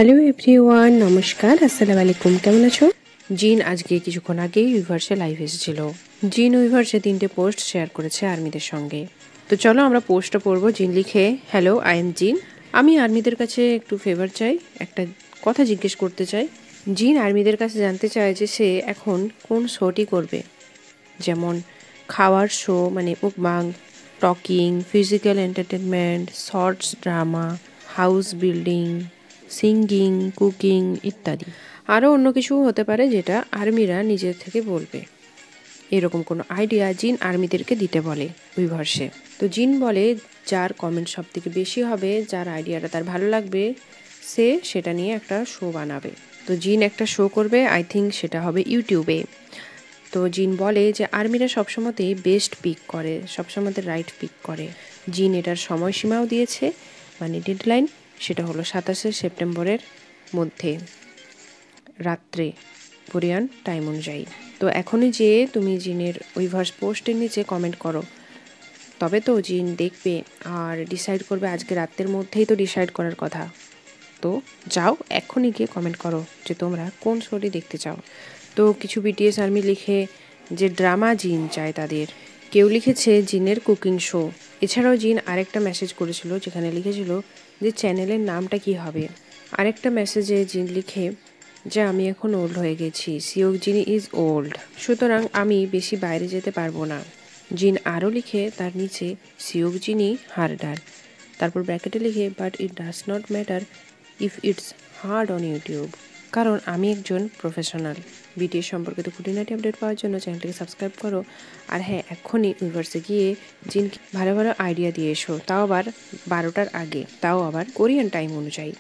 Hello everyone, নমস্কার, আসসালামু আলাইকুম। কেমন আছো? জিন আজকে কিছুক্ষণ আগেই উইভার্সে লাইভ এসেছিল। জিন উইভার্সে 3টে পোস্ট শেয়ার করেছে আর্মিদের সঙ্গে। তো চলো আমরা পোস্টটা পড়বো। জিন লিখে, হ্যালো, আই এম জিন। আমি আর্মিদের কাছে একটু ফেভার চাই, একটা কথা জিজ্ঞেস করতে চাই। জিন আর্মিদের কাছে জানতে চায় যে সে এখন কোন শোটি করবে, যেমন খাওয়ার শো মানে mukbang, talking, physical entertainment, shorts drama, house building, singing, cooking ইত্যাদি। আরও অন্য কিছু হতে পারে যেটা আর্মিরা নিজের থেকে বলবে। এরকম কোনো আইডিয়া জিন আর্মিদেরকে দিতে বলে উইভার্সে। তো জিন বলে যার কমেন্ট সব থেকে বেশি হবে, যার আইডিয়াটা তার ভালো লাগবে, সে সেটা নিয়ে একটা শো বানাবে। তো জিন একটা শো করবে, আই থিঙ্ক সেটা হবে ইউটিউবে। তো জিন বলে যে আর্মিরা সবসময়তেই বেস্ট পিক করে, সবসময়তে রাইট পিক করে। জিন এটার সময়সীমাও দিয়েছে, মানে ডেডলাইন, সেটা হলো 27শে সেপ্টেম্বরের মধ্যে রাত্রে কোরিয়ান টাইম অনুযায়ী। তো এখনই যে তুমি জিনের উইভার্স পোস্টের নিচে কমেন্ট করো, তবে তো জিন দেখবে আর ডিসাইড করবে। আজকে রাতের মধ্যেই তো ডিসাইড করার কথা। তো যাও এখনই গিয়ে কমেন্ট করো যে তোমরা কোন শোটি দেখতে চাও। তো কিছু বিটিএস আর্মি লিখে যে ড্রামা জিন চায় তাদের। কেউ লিখেছে জিনের কুকিং শো। এছাড়াও জিন আরেকটা মেসেজ করেছিল যেখানে লিখেছিল যে চ্যানেলের নামটা কি হবে। আরেকটা মেসেজে জিন লিখে যে আমি এখন ওল্ড হয়ে গেছি, সিওক জিনি ইজ ওল্ড, সুতরাং আমি বেশি বাইরে যেতে পারবো না। জিন আরও লিখে তার নিচে সিওক জিনি হার্ডার, তারপর ব্র্যাকেটে লিখে but it does not matter if it's hard on YouTube, কারণ আমি একজন প্রফেশনাল। বিটিএস সম্পর্কিত খুঁটিনাটি আপডেট পাওয়ার জন্য চ্যানেলটিকে সাবস্ক্রাইব করো। আর হ্যাঁ, এক্ষুনি ইউনিভার্সে গিয়ে জিন ভালো ভালো আইডিয়া দিয়ে এসো, তাও আবার 12টার আগে, তাও আবার কোরিয়ান টাইম অনুযায়ী।